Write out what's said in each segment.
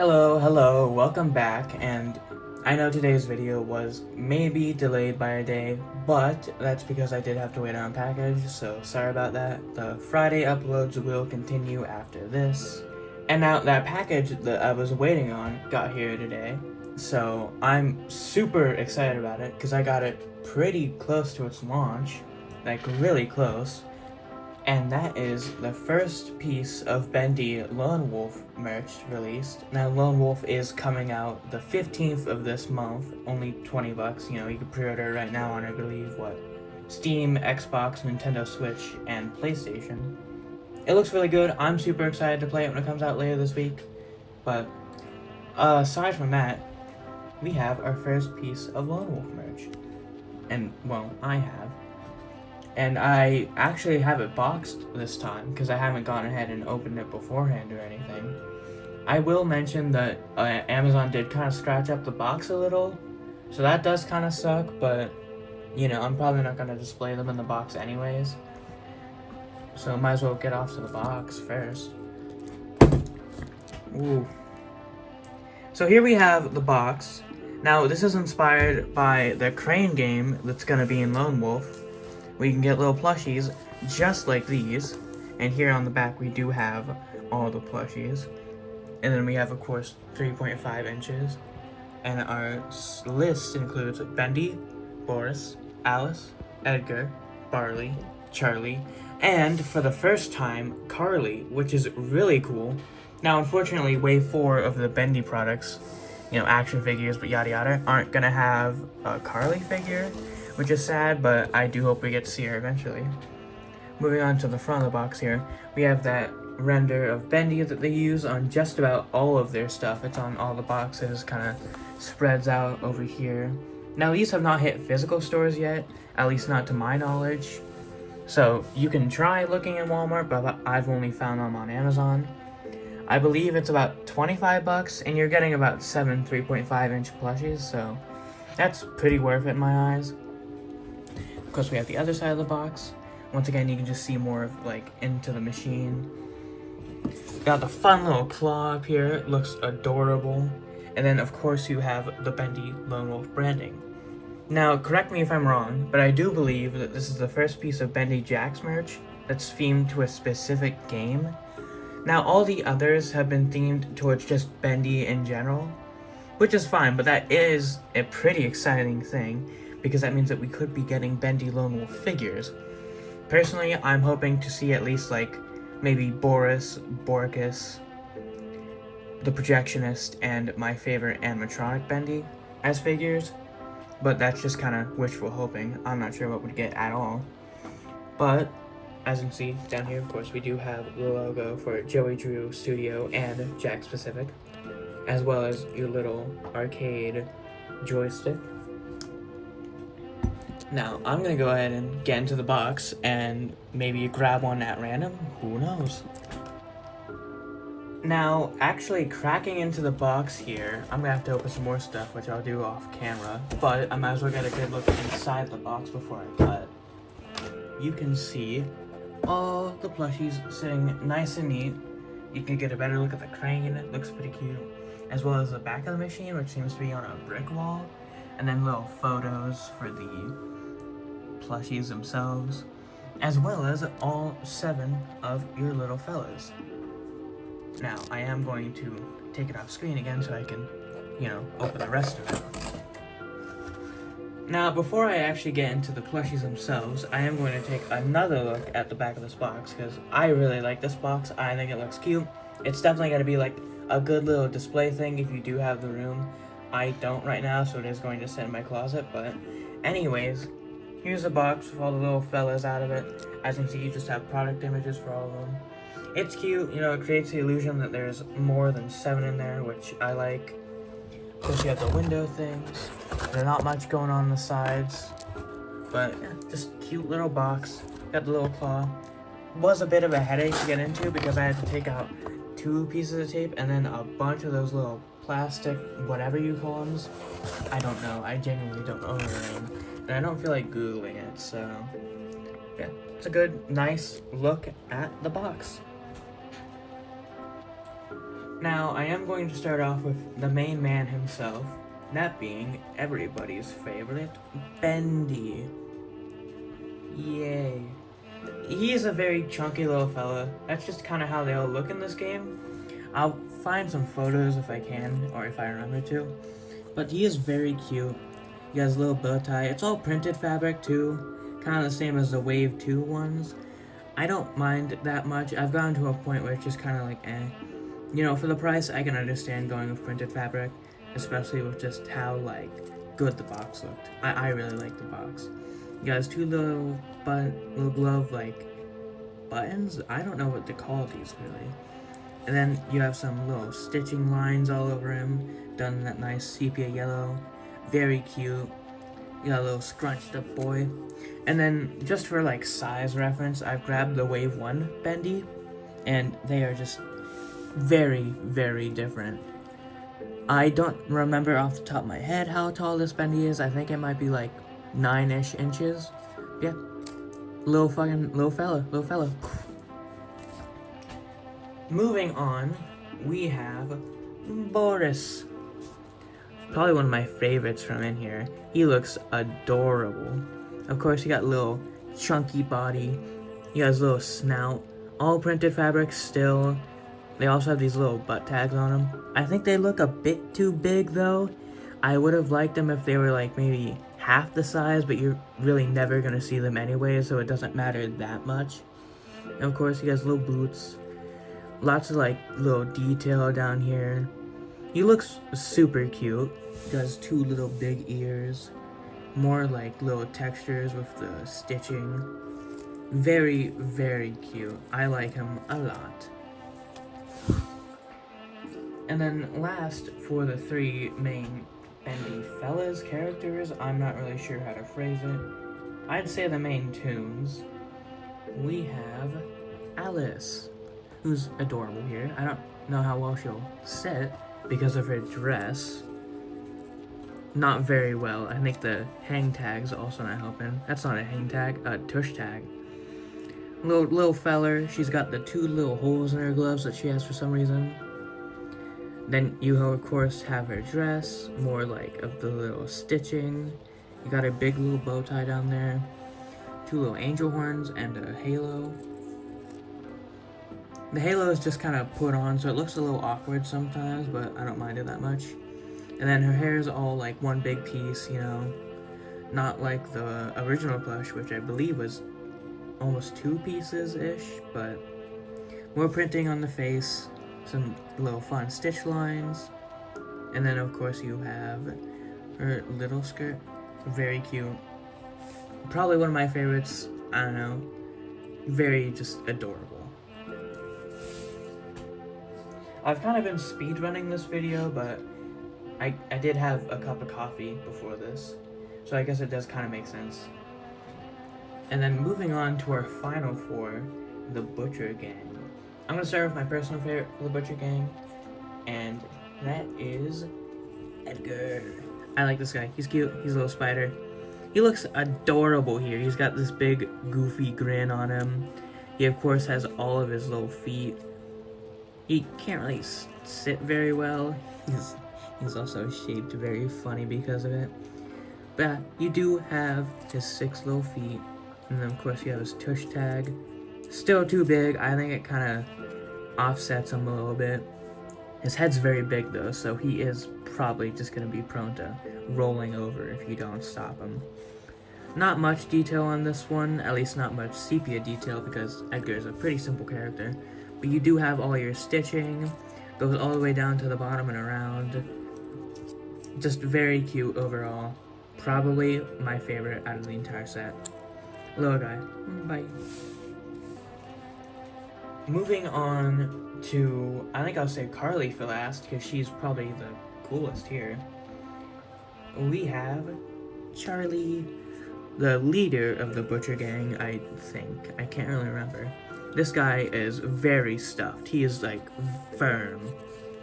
Hello, welcome back, and I know today's video was maybe delayed by a day, but that's because I did have to wait on a package, so sorry about that. The Friday uploads will continue after this. And now that package that I was waiting on got here today, so I'm super excited about it because I got it pretty close to its launch, like really close. And that is the first piece of Bendy Lone Wolf merch released. Now, Lone Wolf is coming out the 15th of this month, only 20 bucks. You know, you can pre-order right now on, I believe, Steam, Xbox, Nintendo Switch, and PlayStation. It looks really good. I'm super excited to play it when it comes out later this week. But aside from that, we have our first piece of Lone Wolf merch. And, well, I have. And I actually have it boxed this time because I haven't gone ahead and opened it beforehand or anything. I will mention that Amazon did kind of scratch up the box a little, so that does kind of suck, but you know, I'm probably not going to display them in the box anyways. So might as well get off to the box first. Ooh. So here we have the box. Now this is inspired by the crane game that's going to be in Lone Wolf. We can get little plushies just like these, and here on the back we do have all the plushies. And then we have, of course, 3.5 inches. And our list includes Bendy, Boris, Alice, Edgar, Barley, Charlie, and for the first time, Carly, which is really cool. Now, unfortunately, wave 4 of the Bendy products, you know, action figures, but yada yada, aren't gonna have a Carly figure, which is sad, but I do hope we get to see her eventually. Moving on to the front of the box here, we have that render of Bendy that they use on just about all of their stuff. It's on all the boxes, kind of spreads out over here. Now these have not hit physical stores yet, at least not to my knowledge. So you can try looking in Walmart, but I've only found them on Amazon. I believe it's about 25 bucks, and you're getting about 7 3.5 inch plushies, so that's pretty worth it in my eyes. Of course, we have the other side of the box. Once again, you can just see more of, like, into the machine. Got the fun little claw up here. It looks adorable. And then, of course, you have the Bendy Lone Wolf branding. Now, correct me if I'm wrong, but I do believe that this is the first piece of Bendy Jax merch that's themed to a specific game. Now, all the others have been themed towards just Bendy in general, which is fine, but that is a pretty exciting thing, because that means that we could be getting Bendy Lone Wolf figures. Personally, I'm hoping to see at least, like, maybe Boris, Boris, the Projectionist, and my favorite animatronic Bendy as figures, but that's just kind of wishful hoping. I'm not sure what we'd get at all. But, as you can see down here, of course, we do have the logo for Joey Drew Studio and Jack Specific, as well as your little arcade joystick. Now, I'm gonna go ahead and get into the box and maybe grab one at random, who knows. Now, actually cracking into the box here, I'm gonna have to open some more stuff, which I'll do off camera, but I might as well get a good look inside the box before I cut. You can see all the plushies sitting nice and neat. You can get a better look at the crane, it looks pretty cute, as well as the back of the machine, which seems to be on a brick wall, and then little photos for the plushies themselves, as well as all 7 of your little fellas. Now, I am going to take it off screen again so I can, you know, open the rest of it. Now, before I actually get into the plushies themselves, I am going to take another look at the back of this box, because I really like this box. I think it looks cute. It's definitely going to be like a good little display thing if you do have the room. I don't right now, so it is going to sit in my closet, but anyways, here's the box with all the little fellas out of it. As you can see, you just have product images for all of them. It's cute, you know, it creates the illusion that there's more than 7 in there, which I like. Of course, you have the window things. There's not much going on the sides, but yeah, just cute little box. Got the little claw. Was a bit of a headache to get into because I had to take out 2 pieces of tape and then a bunch of those little plastic, whatever you call them. I don't know. I genuinely don't know their name. And I don't feel like Googling it, so yeah. It's a good, nice look at the box. Now, I am going to start off with the main man himself, that being everybody's favorite, Bendy. Yay. He's a very chunky little fella. That's just kind of how they all look in this game. I'll find some photos if I can, or if I remember to. But he is very cute. He has a little bow tie. It's all printed fabric too, kind of the same as the Wave 2 ones. I don't mind that much. I've gotten to a point where it's just kind of like, eh. You know, for the price, I can understand going with printed fabric, especially with just how, like, good the box looked. I really like the box. You guys, two little glove, like, buttons? I don't know what to call these, really. And then you have some little stitching lines all over him, done in that nice sepia yellow. Very cute. You got a little scrunched up boy. And then, just for, like, size reference, I've grabbed the Wave 1 Bendy, and they are just very, very different. I don't remember off the top of my head how tall this Bendy is. I think it might be like 9-ish inches. Yeah. Little fella. Moving on, we have Boris. Probably one of my favorites from in here. He looks adorable. Of course, he got a little chunky body. He has a little snout. All printed fabric still. They also have these little butt tags on them. I think they look a bit too big though. I would have liked them if they were like maybe half the size, but you're really never gonna see them anyway, so it doesn't matter that much. And of course, he has little boots. Lots of like little detail down here. He looks super cute. He has two little big ears. More like little textures with the stitching. Very, very cute. I like him a lot. And then last, for the three main Bendy fellas characters, I'm not really sure how to phrase it. I'd say the main tunes. We have Alice, who's adorable here. I don't know how well she'll sit because of her dress. Not very well. I think the hang tag's also not helping. That's not a hang tag, a tush tag. Little feller, she's got the two little holes in her gloves that she has for some reason. Then you, of course, have her dress, more like of the little stitching. You got a big little bow tie down there, two little angel horns, and a halo. The halo is just kind of put on, so it looks a little awkward sometimes, but I don't mind it that much. And then her hair is all like one big piece, you know, not like the original plush, which I believe was almost 2 pieces-ish, but more printing on the face. Some little fun stitch lines, and then of course you have her little skirt. Very cute. Probably one of my favorites. I don't know. Very just adorable. I've kind of been speed running this video, but I did have a cup of coffee before this, so I guess it does kind of make sense. And then moving on to our final 4, the Butcher Gang. I'm going to start with my personal favorite for the Butcher Gang, and that is Edgar. I like this guy. He's cute. He's a little spider. He looks adorable here. He's got this big, goofy grin on him. He, of course, has all of his little feet. He can't really sit very well. He's also shaped very funny because of it. But you do have his 6 little feet, and then, of course, you have his tush tag. Still too big. I think it kind of offsets him a little bit. His head's very big though, so he is probably just going to be prone to rolling over if you don't stop him. Not much detail on this one, at least not much sepia detail because Edgar is a pretty simple character. But you do have all your stitching, goes all the way down to the bottom and around. Just very cute overall. Probably my favorite out of the entire set. Little guy. Bye. Moving on to, I think I'll say Carly for last, because she's probably the coolest here. We have Charlie, the leader of the Butcher Gang, I think. I can't really remember. This guy is very stuffed. He is, like, firm.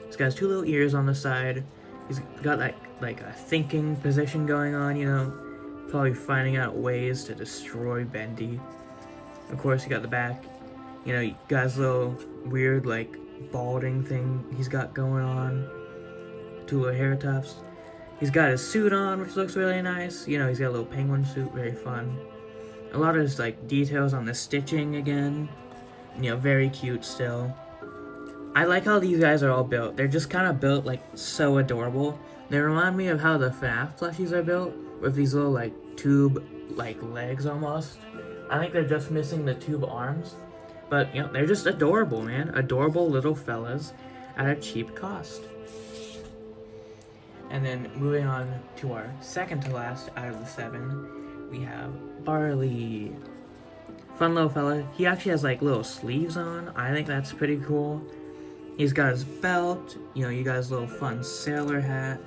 This guy has 2 little ears on the side. He's got, like a thinking position going on, you know. Probably finding out ways to destroy Bendy. Of course, you got the back. You know, you got his little weird, like, balding thing he's got going on. 2 little hair tufts. He's got his suit on, which looks really nice. You know, he's got a little penguin suit, very fun. A lot of his, like, details on the stitching again. You know, very cute still. I like how these guys are all built. They're just kind of built, like, so adorable. They remind me of how the FNAF plushies are built, with these little, like, tube, like, legs almost. I think they're just missing the tube arms. But, you know, they're just adorable, man. Adorable little fellas at a cheap cost. And then moving on to our second to last out of the 7, we have Barley. Fun little fella. He actually has like little sleeves on. I think that's pretty cool. He's got his belt. You know, you got his little fun sailor hat.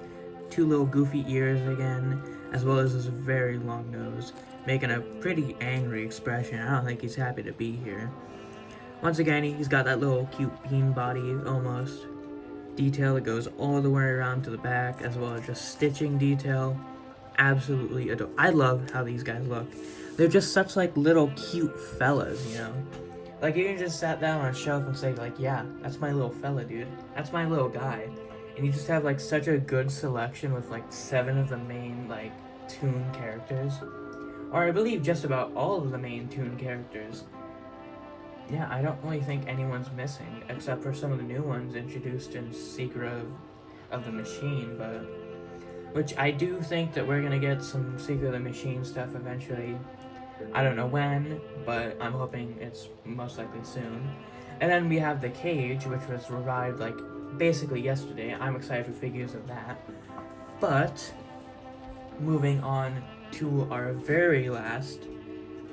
2 little goofy ears again, as well as his very long nose, making a pretty angry expression. I don't think he's happy to be here. Once again, he's got that little cute bean body almost. Detail that goes all the way around to the back, as well as just stitching detail. Absolutely adorable. I love how these guys look. They're just such like little cute fellas, you know? Like you can just sat down on a shelf and say like, yeah, that's my little fella, dude. That's my little guy. And you just have like such a good selection with like 7 of the main like toon characters. Or I believe just about all of the main toon characters. Yeah, I don't really think anyone's missing, except for some of the new ones introduced in Secret of the Machine, but... Which I do think that we're gonna get some Secret of the Machine stuff eventually. I don't know when, but I'm hoping it's most likely soon. And then we have The Cage, which was revived, like, basically yesterday. I'm excited for figures of that. But, moving on to our very last,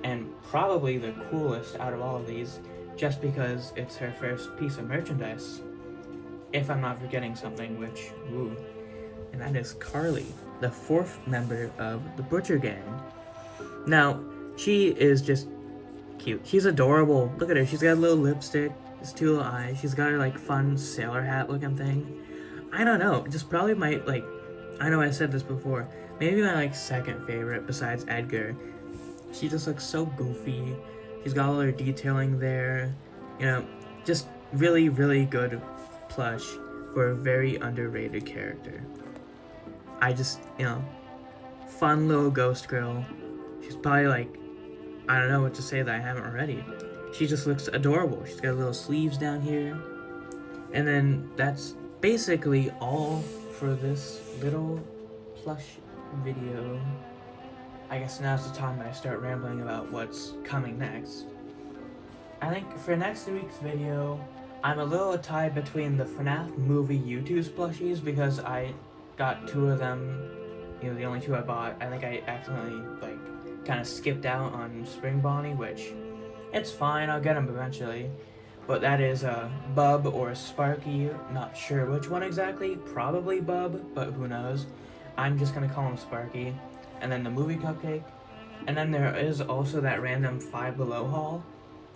and probably the coolest out of all of these, just because it's her first piece of merchandise. If I'm not forgetting something, which, ooh. And that is Carly, the 4th member of the Butcher Gang. Now, she is just cute. She's adorable. Look at her. She's got a little lipstick, these 2 little eyes. She's got her, like, fun sailor hat looking thing. I don't know. Just probably my, like, I know I said this before. Maybe my, like, 2nd favorite besides Edgar. She just looks so goofy. She's got all her detailing there. You know, just really, really good plush for a very underrated character. I just, you know, fun little ghost girl. She's probably like, I don't know what to say that I haven't already. She just looks adorable. She's got little sleeves down here. And then that's basically all for this little plush video. I guess now's the time I start rambling about what's coming next. I think for next week's video, I'm a little tied between the FNAF movie YouTube's plushies because I got 2 of them, you know, the only 2 I bought. I think I accidentally, like, kind of skipped out on Spring Bonnie, which, it's fine, I'll get them eventually. But that is Bub or Sparky, not sure which one exactly, probably Bub, but who knows. I'm just gonna call him Sparky. And then the movie cupcake. And then there is also that random Five Below haul.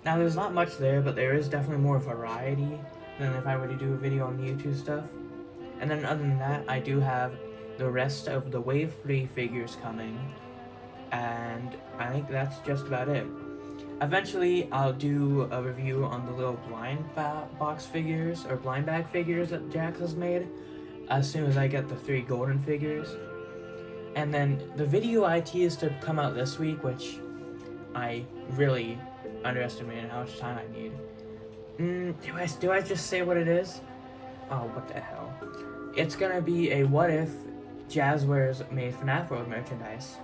Now there's not much there, but there is definitely more variety than if I were to do a video on YouTube stuff. And then other than that, I do have the rest of the Wave 3 figures coming. And I think that's just about it. Eventually, I'll do a review on the little blind box figures, or blind bag figures that Jax has made, as soon as I get the 3 golden figures. And then the video I teased to come out this week, which I really underestimated how much time I need. Do I just say what it is? Oh, what the hell. It's gonna be a what if Jazzwares made FNAF World merchandise.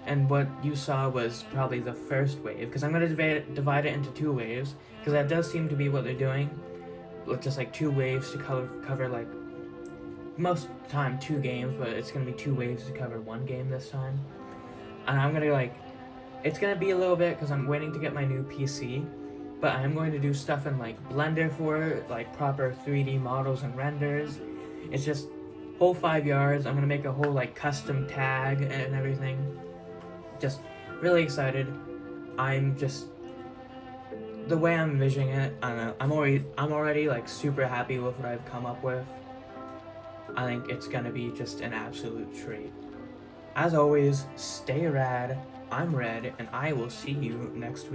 And what you saw was probably the first wave, because I'm gonna divide it into 2 waves, because that does seem to be what they're doing. With just like 2 waves to cover like, most of the time 2 games, but it's gonna be 2 waves to cover 1 game this time. And I'm gonna like, it's gonna be a little bit because I'm waiting to get my new PC, but I'm going to do stuff in like Blender for it, like proper 3D models and renders. It's just whole 5 yards. I'm gonna make a whole like custom tag and everything. Just really excited. I'm just, the way I'm envisioning it, I don't know, I'm already like super happy with what I've come up with. I think it's gonna be just an absolute treat. As always, stay rad, I'm Red, and I will see you next week.